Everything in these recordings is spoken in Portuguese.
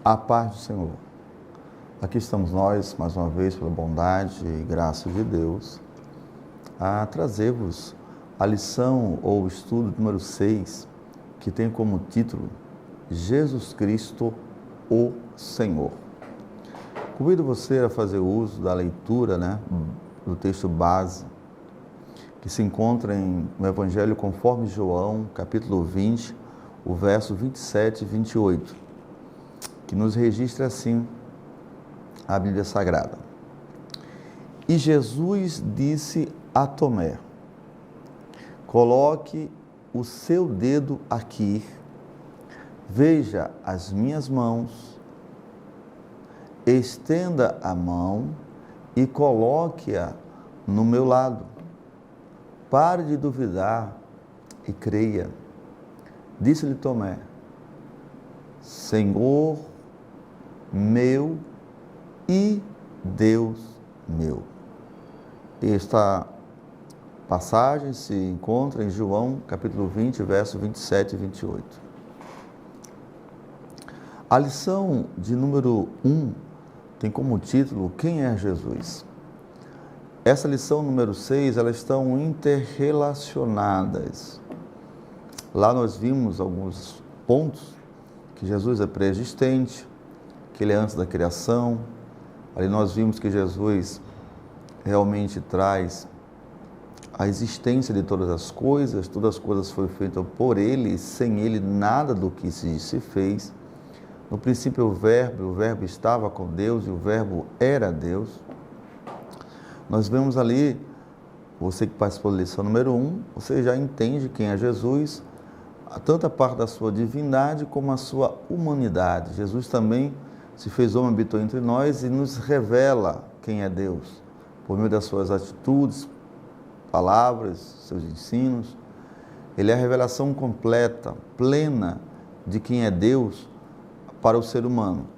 A paz do Senhor. Aqui estamos nós, mais uma vez, pela bondade e graça de Deus, a trazer-vos a lição ou estudo número 6, que tem como título Jesus Cristo, o Senhor. Convido você a fazer uso da leitura, do texto base, que se encontra no Evangelho conforme João, capítulo 20, o verso 27 e 28. Que nos registra assim a Bíblia Sagrada. E Jesus disse a Tomé: coloque o seu dedo aqui, veja as minhas mãos, estenda a mão e coloque-a no meu lado. Pare de duvidar e creia. Disse-lhe Tomé: Senhor meu e Deus meu. Esta passagem se encontra em João, capítulo 20, verso 27 e 28. A lição de número 1 tem como título Quem é Jesus? Essa lição número 6, elas estão interrelacionadas. Lá nós vimos alguns pontos que Jesus é pré-existente, que Ele é antes da criação. Ali nós vimos que Jesus realmente traz a existência de todas as coisas foram feitas por Ele, e sem Ele nada do que se fez. No princípio o Verbo estava com Deus e o Verbo era Deus. Nós vemos ali, você que participou da lição número 1, você já entende quem é Jesus, tanto a parte da sua divindade como a sua humanidade. Jesus também se fez homem, habitou entre nós e nos revela quem é Deus, por meio das suas atitudes, palavras, seus ensinos. Ele é a revelação completa, plena de quem é Deus para o ser humano,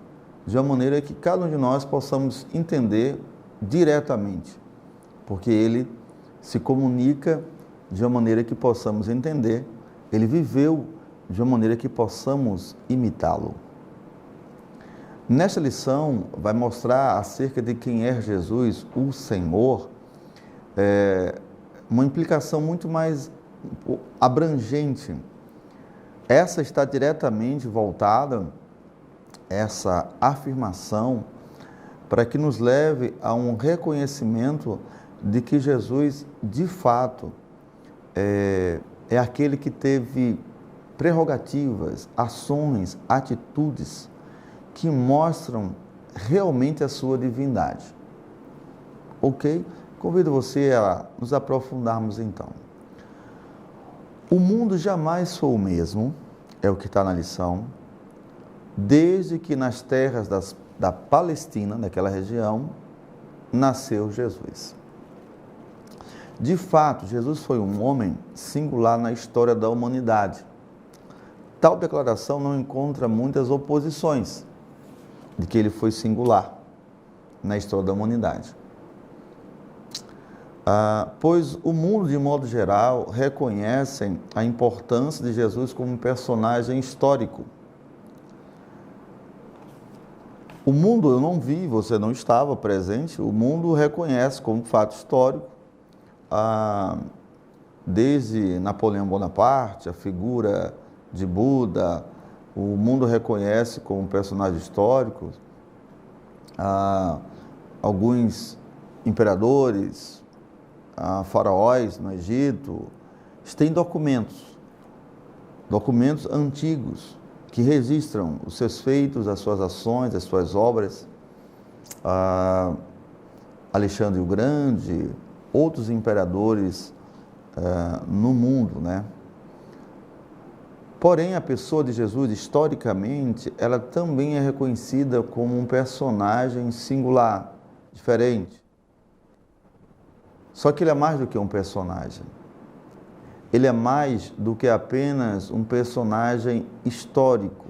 de uma maneira que cada um de nós possamos entender diretamente, porque Ele se comunica de uma maneira que possamos entender, Ele viveu de uma maneira que possamos imitá-lo. Nesta lição, vai mostrar acerca de quem é Jesus, o Senhor, uma implicação muito mais abrangente. Essa está diretamente voltada, essa afirmação, para que nos leve a um reconhecimento de que Jesus, de fato, é aquele que teve prerrogativas, ações, atitudes que mostram realmente a sua divindade. Ok? Convido você a nos aprofundarmos então. O mundo jamais foi o mesmo, é o que está na lição, desde que nas terras da Palestina, daquela região, nasceu Jesus. De fato, Jesus foi um homem singular na história da humanidade. Tal declaração não encontra muitas oposições de que ele foi singular na história da humanidade. Pois o mundo, de modo geral, reconhece a importância de Jesus como um personagem histórico. O mundo, eu não vi, você não estava presente, o mundo reconhece como fato histórico, desde Napoleão Bonaparte, a figura de Buda, o mundo reconhece como personagem histórico, alguns imperadores, faraós no Egito, têm documentos antigos que registram os seus feitos, as suas ações, as suas obras. Alexandre o Grande, outros imperadores no mundo, Porém, a pessoa de Jesus, historicamente, ela também é reconhecida como um personagem singular, diferente. Só que ele é mais do que um personagem. Ele é mais do que apenas um personagem histórico,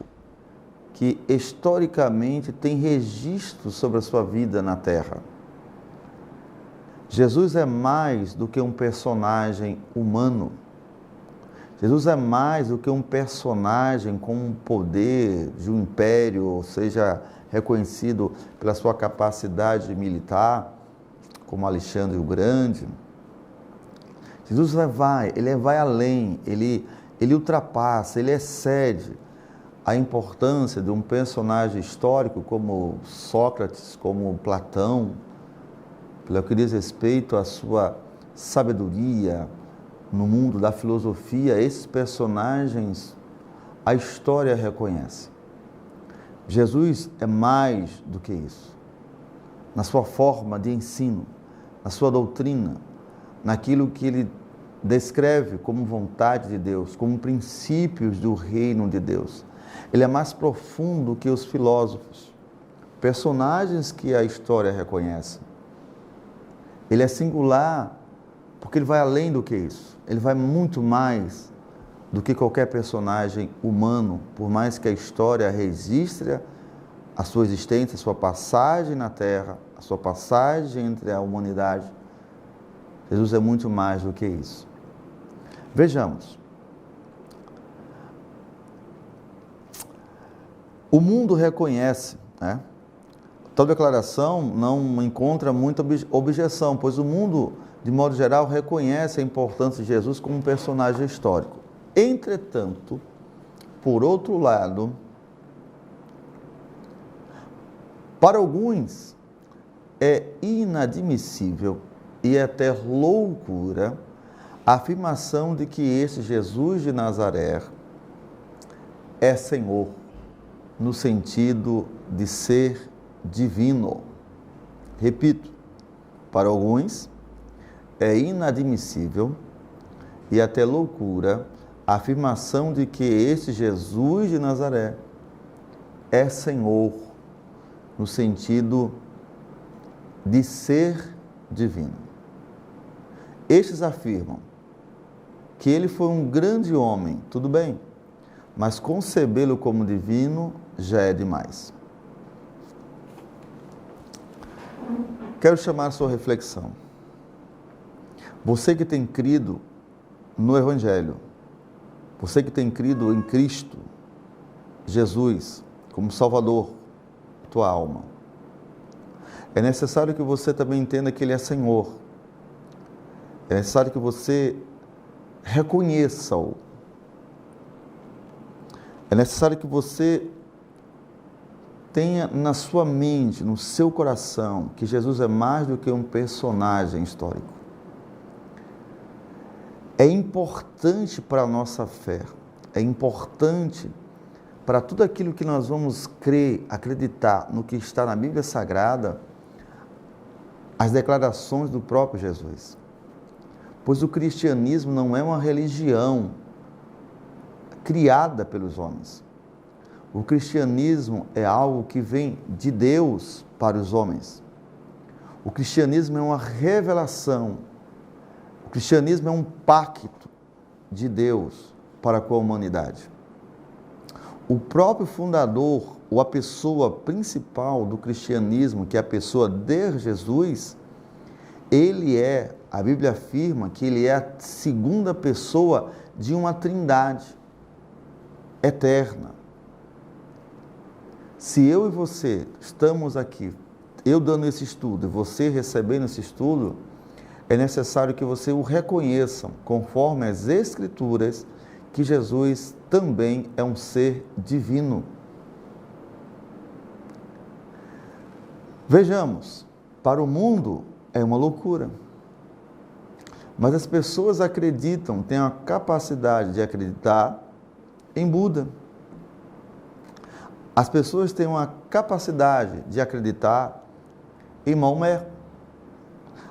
que historicamente tem registro sobre a sua vida na Terra. Jesus é mais do que um personagem humano. Jesus é mais do que um personagem com um poder de um império, ou seja, reconhecido pela sua capacidade militar, como Alexandre o Grande. Jesus ele vai além, ele ultrapassa, ele excede a importância de um personagem histórico como Sócrates, como Platão, pelo que diz respeito à sua sabedoria no mundo da filosofia. Esses personagens a história reconhece. Jesus é mais do que isso. Na sua forma de ensino, na sua doutrina, naquilo que ele descreve como vontade de Deus, como princípios do reino de Deus. Ele é mais profundo que os filósofos, personagens que a história reconhece. Ele é singular porque ele vai além do que isso. Ele vai muito mais do que qualquer personagem humano, por mais que a história registre a sua existência, a sua passagem na Terra, a sua passagem entre a humanidade. Jesus é muito mais do que isso. Vejamos. O mundo reconhece, né? Tal declaração não encontra muita objeção, pois o mundo, de modo geral, reconhece a importância de Jesus como um personagem histórico. Entretanto, por outro lado, para alguns é inadmissível e até loucura a afirmação de que esse Jesus de Nazaré é Senhor, no sentido de ser divino. Repito, para alguns é inadmissível e até loucura a afirmação de que esse Jesus de Nazaré é Senhor, no sentido de ser divino. Estes afirmam que ele foi um grande homem, tudo bem, mas concebê-lo como divino já é demais. Quero chamar a sua reflexão. Você que tem crido no Evangelho, você que tem crido em Cristo, Jesus, como Salvador da tua alma, é necessário que você também entenda que Ele é Senhor. É necessário que você reconheça-o. É necessário que você tenha na sua mente, no seu coração, que Jesus é mais do que um personagem histórico. É importante para a nossa fé, é importante para tudo aquilo que nós vamos crer, acreditar no que está na Bíblia Sagrada, as declarações do próprio Jesus. Pois o cristianismo não é uma religião criada pelos homens. O cristianismo é algo que vem de Deus para os homens. O cristianismo é uma revelação. O cristianismo é um pacto de Deus para com a humanidade. O próprio fundador, ou a pessoa principal do cristianismo, que é a pessoa de Jesus, a Bíblia afirma que ele é a segunda pessoa de uma trindade eterna. Se eu e você estamos aqui, eu dando esse estudo e você recebendo esse estudo, é necessário que você o reconheça, conforme as Escrituras, que Jesus também é um ser divino. Vejamos, para o mundo é uma loucura, mas as pessoas acreditam, têm a capacidade de acreditar em Buda. As pessoas têm uma capacidade de acreditar em Maomé.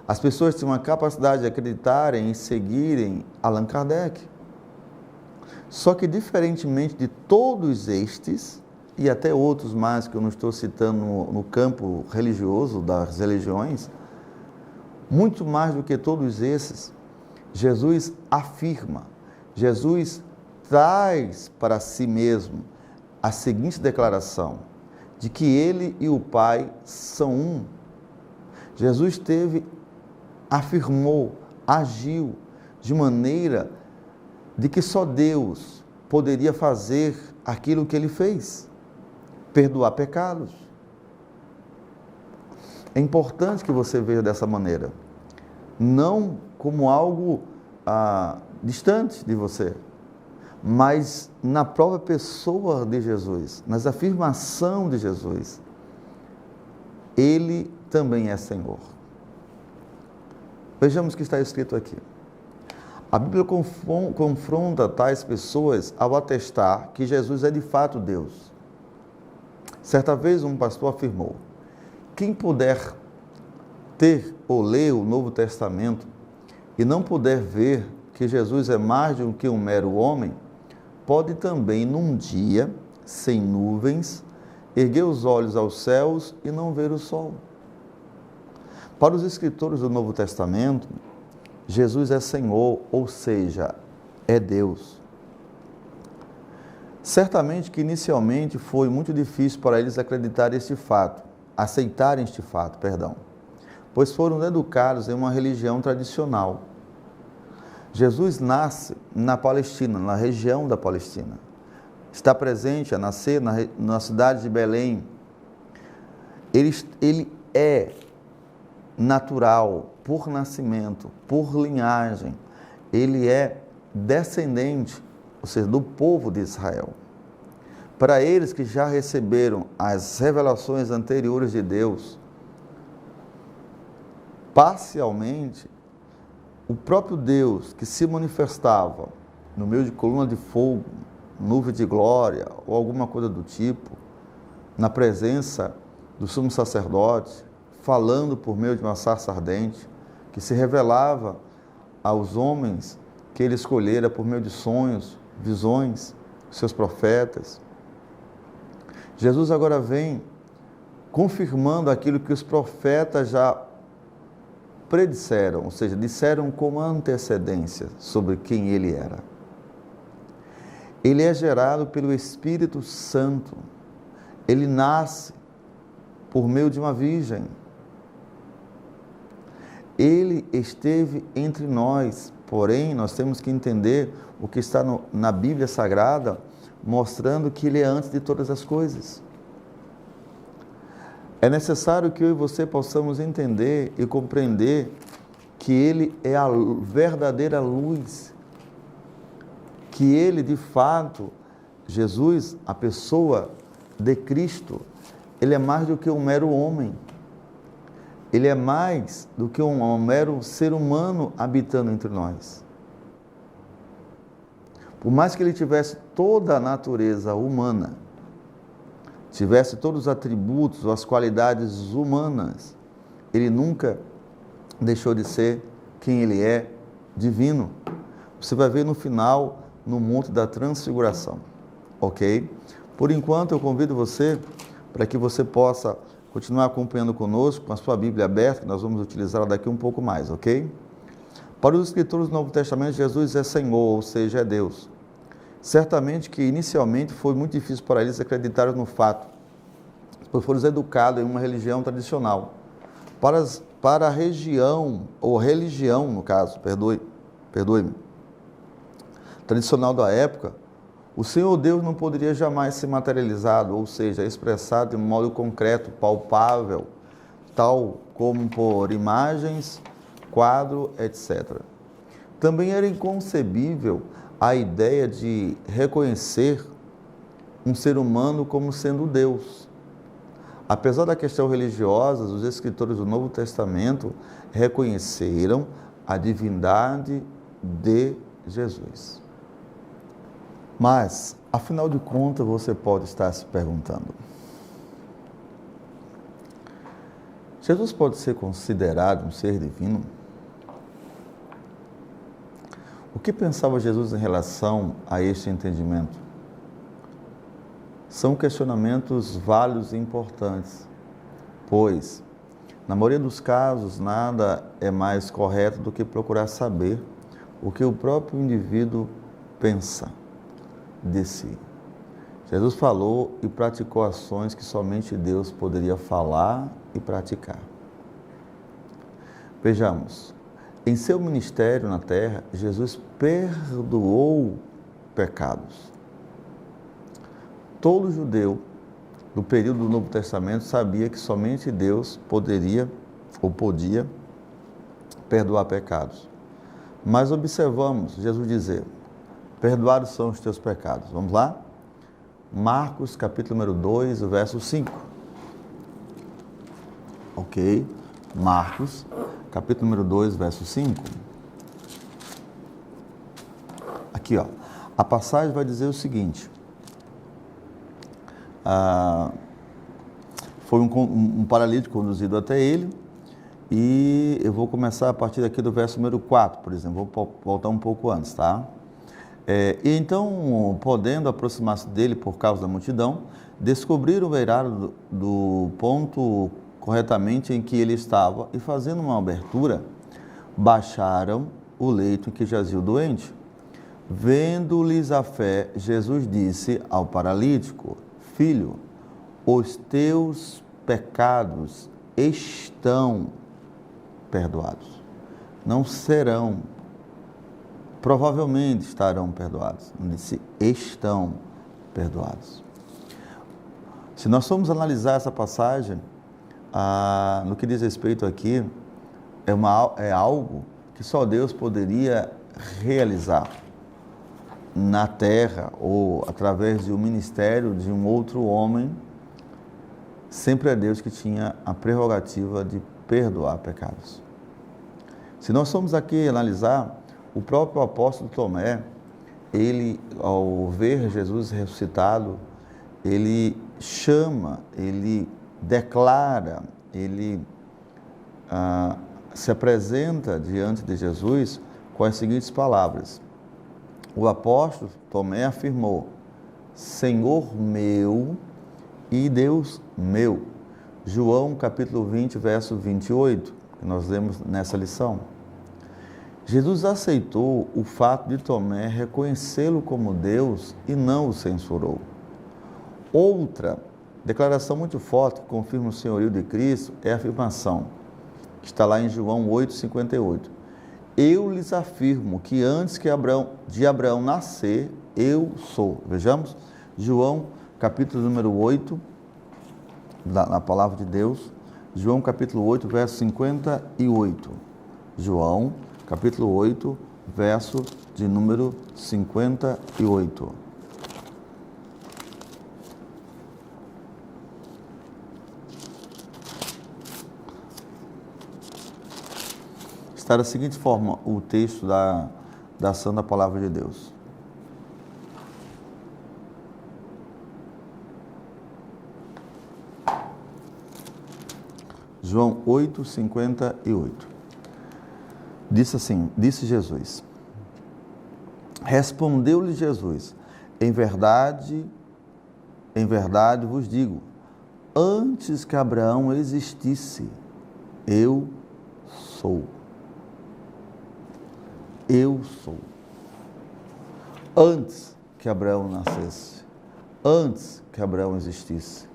As pessoas têm uma capacidade de acreditarem e seguirem Allan Kardec. Só que, diferentemente de todos estes, e até outros mais que eu não estou citando no campo religioso das religiões, muito mais do que todos esses, Jesus afirma, Jesus traz para si mesmo a seguinte declaração, de que ele e o Pai são um. Jesus afirmou, agiu de maneira de que só Deus poderia fazer aquilo que ele fez, perdoar pecados. É importante que você veja dessa maneira, não como algo distante de você, mas na própria pessoa de Jesus, nas afirmação de Jesus, ele também é Senhor. Vejamos o que está escrito aqui. A Bíblia confronta tais pessoas ao atestar que Jesus é de fato Deus. Certa vez um pastor afirmou: quem puder ter ou ler o Novo Testamento e não puder ver que Jesus é mais do que um mero homem, pode também num dia, sem nuvens, erguer os olhos aos céus e não ver o sol. Para os escritores do Novo Testamento, Jesus é Senhor, ou seja, é Deus. Certamente que inicialmente foi muito difícil para eles aceitarem este fato, pois foram educados em uma religião tradicional. Jesus nasce na Palestina, na região da Palestina. Está presente a nascer na cidade de Belém. Ele é natural, por nascimento, por linhagem. Ele é descendente, ou seja, do povo de Israel. Para eles que já receberam as revelações anteriores de Deus, parcialmente, o próprio Deus que se manifestava no meio de coluna de fogo, nuvem de glória ou alguma coisa do tipo, na presença do sumo sacerdote, falando por meio de uma sarça ardente, que se revelava aos homens que ele escolhera por meio de sonhos, visões, seus profetas. Jesus agora vem confirmando aquilo que os profetas já predisseram, ou seja, disseram com antecedência sobre quem ele era. Ele é gerado pelo Espírito Santo. Ele nasce por meio de uma virgem. Ele esteve entre nós, porém, nós temos que entender o que está na Bíblia Sagrada, mostrando que ele é antes de todas as coisas. É necessário que eu e você possamos entender e compreender que ele é a verdadeira luz, que ele, de fato, Jesus, a pessoa de Cristo, ele é mais do que um mero homem. Ele é mais do que um mero ser humano habitando entre nós. Por mais que ele tivesse toda a natureza humana, tivesse todos os atributos, as qualidades humanas, ele nunca deixou de ser quem ele é, divino. Você vai ver no final, no Monte da Transfiguração, ok? Por enquanto, eu convido você para que você possa continuar acompanhando conosco, com a sua Bíblia aberta, que nós vamos utilizá-la daqui um pouco mais, ok? Para os escritores do Novo Testamento, Jesus é Senhor, ou seja, é Deus. Certamente que inicialmente foi muito difícil para eles acreditarem no fato, pois foram educados em uma religião tradicional. Para a região, ou religião no caso, perdoe-me, tradicional da época, o Senhor Deus não poderia jamais ser materializado, ou seja, expressado de modo concreto, palpável, tal como por imagens, quadro, etc. Também era inconcebível a ideia de reconhecer um ser humano como sendo Deus. Apesar da questão religiosa, os escritores do Novo Testamento reconheceram a divindade de Jesus. Mas, afinal de contas, você pode estar se perguntando: Jesus pode ser considerado um ser divino? O que pensava Jesus em relação a este entendimento? São questionamentos válidos e importantes, pois, na maioria dos casos, nada é mais correto do que procurar saber o que o próprio indivíduo pensa de si. Jesus falou e praticou ações que somente Deus poderia falar e praticar. Vejamos, em seu ministério na terra, Jesus perdoou pecados. Todo judeu do período do Novo Testamento sabia que somente Deus poderia ou podia perdoar pecados. Mas observamos Jesus dizer: perdoados são os teus pecados. Vamos lá? Marcos, capítulo número 2, verso 5. Ok? Marcos, capítulo número 2, verso 5. Aqui, ó. A passagem vai dizer o seguinte. Foi um paralítico conduzido até ele, e eu vou começar a partir aqui do verso número 4, por exemplo. Vou voltar um pouco antes, tá? E então, podendo aproximar-se dele por causa da multidão, descobriram o eirado do ponto corretamente em que ele estava, e fazendo uma abertura, baixaram o leito em que jazia o doente. Vendo-lhes a fé, Jesus disse ao paralítico: filho, os teus pecados estão perdoados. Não serão, provavelmente estarão perdoados. Não disse estão perdoados. Se nós formos analisar essa passagem, no que diz respeito aqui, é algo que só Deus poderia realizar na terra, ou através de um ministério de um outro homem. Sempre é Deus que tinha a prerrogativa de perdoar pecados. Se nós formos aqui analisar, o próprio apóstolo Tomé, ele, ao ver Jesus ressuscitado, ele chama, ele declara, ele se apresenta diante de Jesus com as seguintes palavras. O apóstolo Tomé afirmou: Senhor meu e Deus meu. João capítulo 20, verso 28, que nós lemos nessa lição. Jesus aceitou o fato de Tomé reconhecê-lo como Deus e não o censurou. Outra declaração muito forte que confirma o senhorio de Cristo é a afirmação que está lá em João 8, 58. Eu lhes afirmo que antes de Abraão nascer, eu sou. Vejamos, João capítulo número 8, na palavra de Deus, João capítulo 8, verso 58. João capítulo 8, verso de número 58. Está da seguinte forma o texto da ação da palavra de Deus. João 8, 58. Disse Jesus. Respondeu-lhe Jesus: em verdade vos digo, antes que Abraão existisse, eu sou. Eu sou. Antes que Abraão nascesse, antes que Abraão existisse,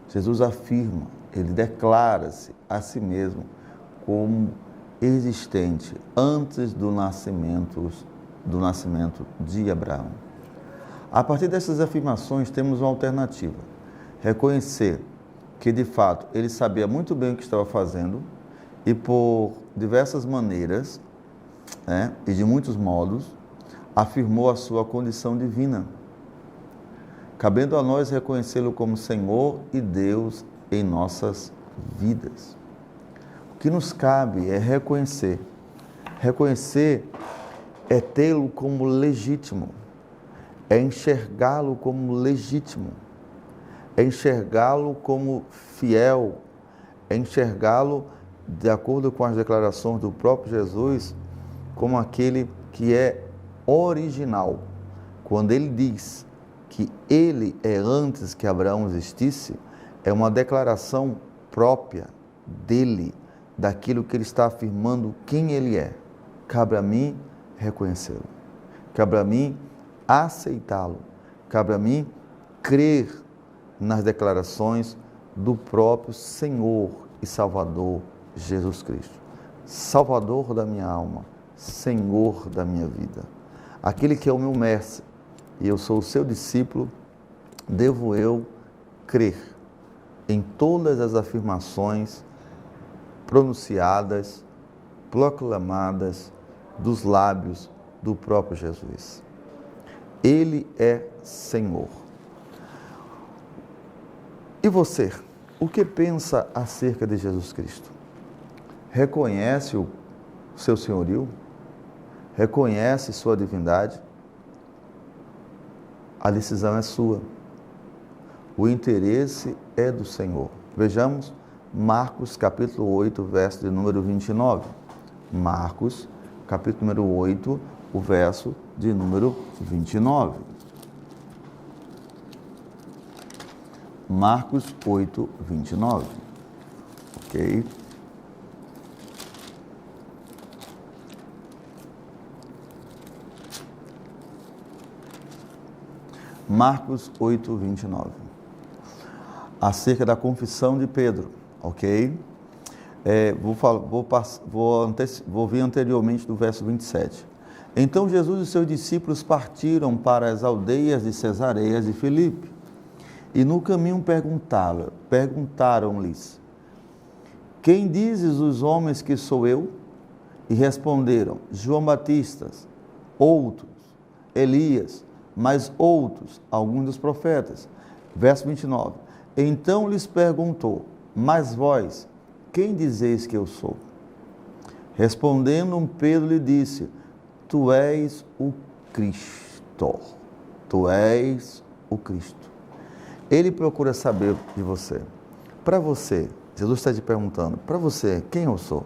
Jesus afirma, ele declara-se a si mesmo como existente antes do nascimento de Abraão. A partir dessas afirmações, temos uma alternativa: reconhecer que, de fato, ele sabia muito bem o que estava fazendo e, por diversas maneiras, e de muitos modos, afirmou a sua condição divina, cabendo a nós reconhecê-lo como Senhor e Deus em nossas vidas. O que nos cabe é reconhecer. Reconhecer é tê-lo como legítimo, é enxergá-lo como legítimo, é enxergá-lo como fiel, é enxergá-lo, de acordo com as declarações do próprio Jesus, como aquele que é original. Quando ele diz que ele é antes que Abraão existisse, é uma declaração própria dele, daquilo que ele está afirmando quem ele é. Cabe a mim reconhecê-lo, cabe a mim aceitá-lo, cabe a mim crer nas declarações do próprio Senhor e Salvador Jesus Cristo. Salvador da minha alma, Senhor da minha vida. Aquele que é o meu mestre e eu sou o seu discípulo, devo eu crer em todas as afirmações pronunciadas, proclamadas dos lábios do próprio Jesus. Ele é Senhor. E você, o que pensa acerca de Jesus Cristo? Reconhece o seu senhorio? Reconhece sua divindade? A decisão é sua. O interesse é do Senhor. Vejamos Marcos capítulo 8, verso de número 29. Marcos capítulo número 8, o verso de número 29. Marcos 8, 29. Ok? Marcos 8, 29. Acerca da confissão de Pedro, ok? Vou vir anteriormente do verso 27. Então Jesus e seus discípulos partiram para as aldeias de Cesareia de Filipe. E no caminho perguntaram-lhes: quem dizes os homens que sou eu? E responderam: João Batista, outros, Elias, mas outros, alguns dos profetas. Verso 29. Então lhes perguntou: mas vós, quem dizeis que eu sou? Respondendo, Pedro lhe disse: tu és o Cristo. Tu és o Cristo. Ele procura saber de você. Para você, Jesus está te perguntando, para você, quem eu sou?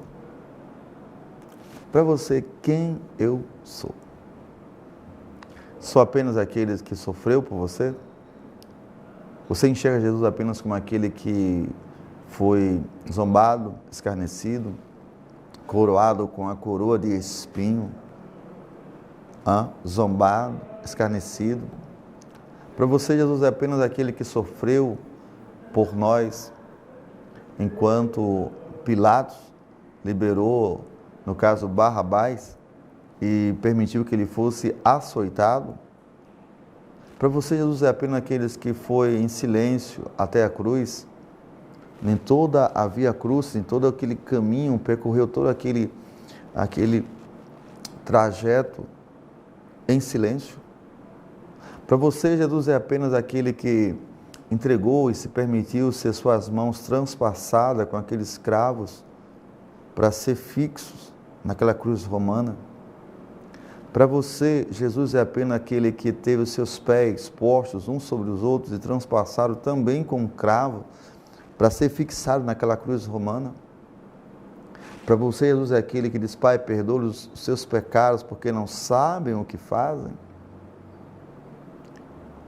Para você, quem eu sou? Sou apenas aquele que sofreu por você? Você enxerga Jesus apenas como aquele que foi zombado, escarnecido, coroado com a coroa de espinho? Zombado, escarnecido? Para você, Jesus é apenas aquele que sofreu por nós, enquanto Pilatos liberou, no caso, Barrabás, e permitiu que ele fosse açoitado? Para você, Jesus é apenas aqueles que foi em silêncio até a cruz, em toda a via cruz, em todo aquele caminho, percorreu todo aquele trajeto em silêncio? Para você, Jesus é apenas aquele que entregou e se permitiu ser suas mãos transpassadas com aqueles cravos para ser fixos naquela cruz romana? Para você, Jesus é apenas aquele que teve os seus pés postos uns sobre os outros e transpassaram também com um cravo para ser fixado naquela cruz romana? Para você, Jesus é aquele que diz: Pai, perdoa os seus pecados porque não sabem o que fazem?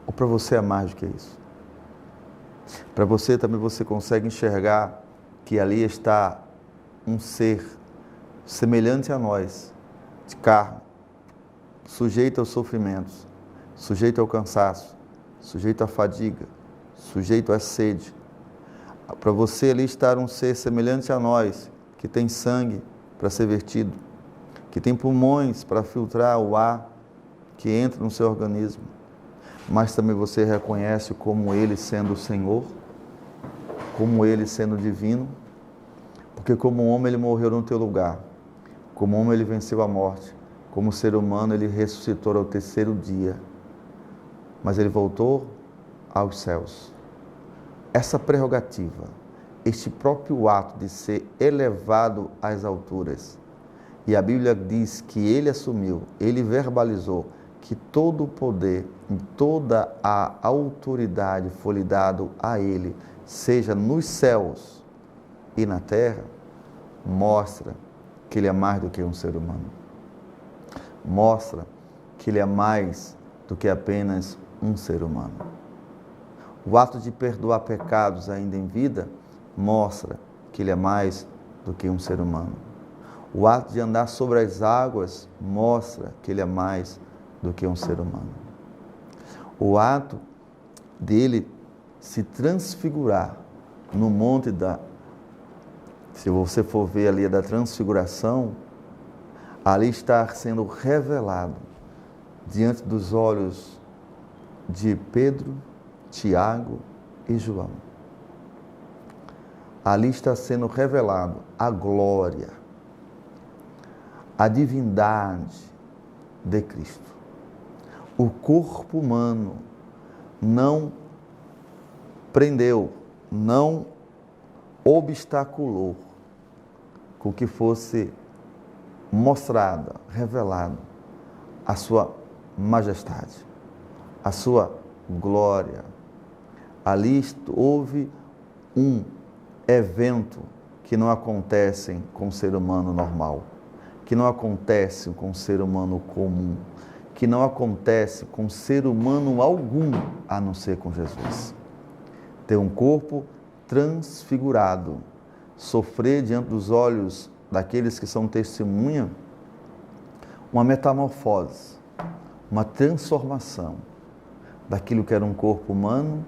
Ou para você é mais do que isso? Para você também você consegue enxergar que ali está um ser semelhante a nós, de carne, sujeito aos sofrimentos, sujeito ao cansaço, sujeito à fadiga, sujeito à sede. Para você ali estar um ser semelhante a nós, que tem sangue para ser vertido, que tem pulmões para filtrar o ar que entra no seu organismo, mas também você reconhece como Ele sendo o Senhor, como Ele sendo divino, porque como homem Ele morreu no teu lugar, como homem Ele venceu a morte, como ser humano Ele ressuscitou ao terceiro dia, mas Ele voltou aos céus. Essa prerrogativa, este próprio ato de ser elevado às alturas, e a Bíblia diz que Ele assumiu, Ele verbalizou que todo o poder e toda a autoridade foi lhe dado a Ele, seja nos céus e na terra, mostra que Ele é mais do que um ser humano. Mostra que Ele é mais do que apenas um ser humano. O ato de perdoar pecados ainda em vida mostra que Ele é mais do que um ser humano. O ato de andar sobre as águas mostra que Ele é mais do que um ser humano. O ato dele se transfigurar no monte da Se você for ver ali a da transfiguração, ali está sendo revelado diante dos olhos de Pedro, Tiago e João. Ali está sendo revelado a glória, a divindade de Cristo. O corpo humano não prendeu, não obstaculou com que fosse mostrada, revelada a sua majestade, a sua glória. Ali houve um evento que não acontece com o ser humano normal, que não acontece com o ser humano comum, que não acontece com ser humano algum, a não ser com Jesus. Ter um corpo transfigurado, sofrer diante dos olhos daqueles que são testemunha, uma metamorfose, uma transformação daquilo que era um corpo humano,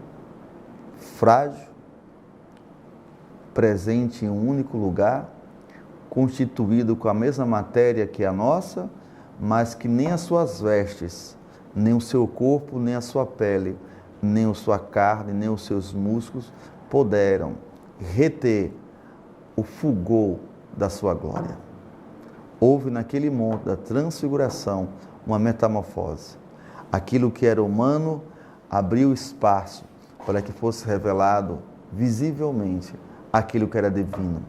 frágil, presente em um único lugar, constituído com a mesma matéria que a nossa, mas que nem as suas vestes, nem o seu corpo, nem a sua pele, nem a sua carne, nem os seus músculos puderam reter o fulgor da sua glória. Houve naquele monte da transfiguração uma metamorfose. Aquilo que era humano abriu espaço para que fosse revelado visivelmente aquilo que era divino.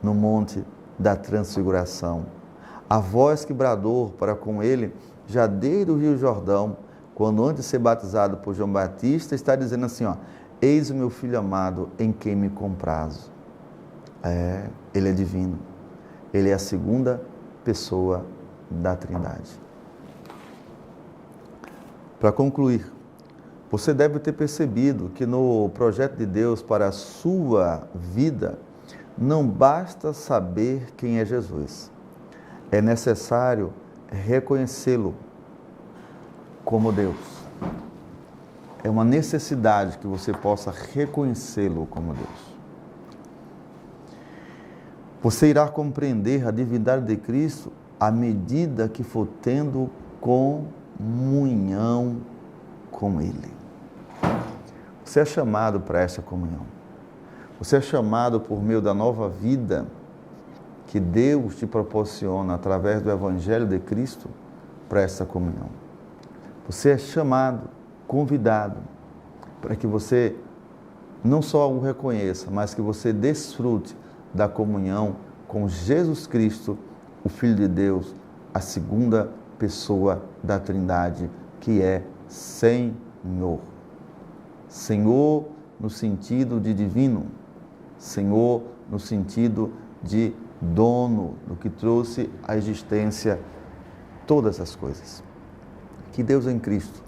No monte da transfiguração, a voz que bradou para com ele, já desde o Rio Jordão, quando antes de ser batizado por João Batista, está dizendo assim, ó, eis o meu filho amado em quem me comprazo. Ele é divino. Ele é a segunda pessoa da Trindade. Para concluir, você deve ter percebido que no projeto de Deus para a sua vida, não basta saber quem é Jesus. É necessário reconhecê-lo como Deus. É uma necessidade que você possa reconhecê-lo como Deus. Você irá compreender a divindade de Cristo à medida que for tendo comunhão com Ele. Você é chamado para essa comunhão. Você é chamado por meio da nova vida que Deus te proporciona através do Evangelho de Cristo para essa comunhão. Você é chamado, convidado, para que você não só o reconheça, mas que você desfrute da comunhão com Jesus Cristo, o Filho de Deus, a segunda pessoa da Trindade, que é Senhor. Senhor no sentido de divino, Senhor no sentido de dono, do que trouxe à existência todas as coisas. Que Deus em Cristo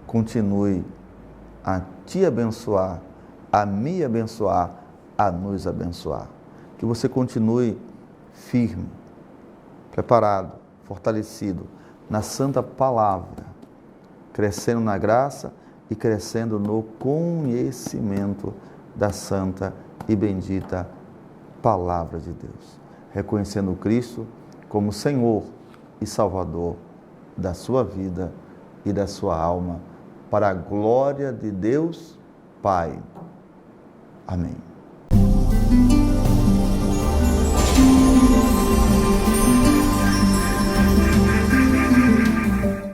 continue a te abençoar, a me abençoar, a nos abençoar. Que você continue firme, preparado, fortalecido na santa palavra, crescendo na graça e crescendo no conhecimento da santa e bendita palavra de Deus. Reconhecendo Cristo como Senhor e Salvador da sua vida e da sua alma, para a glória de Deus Pai. Amém.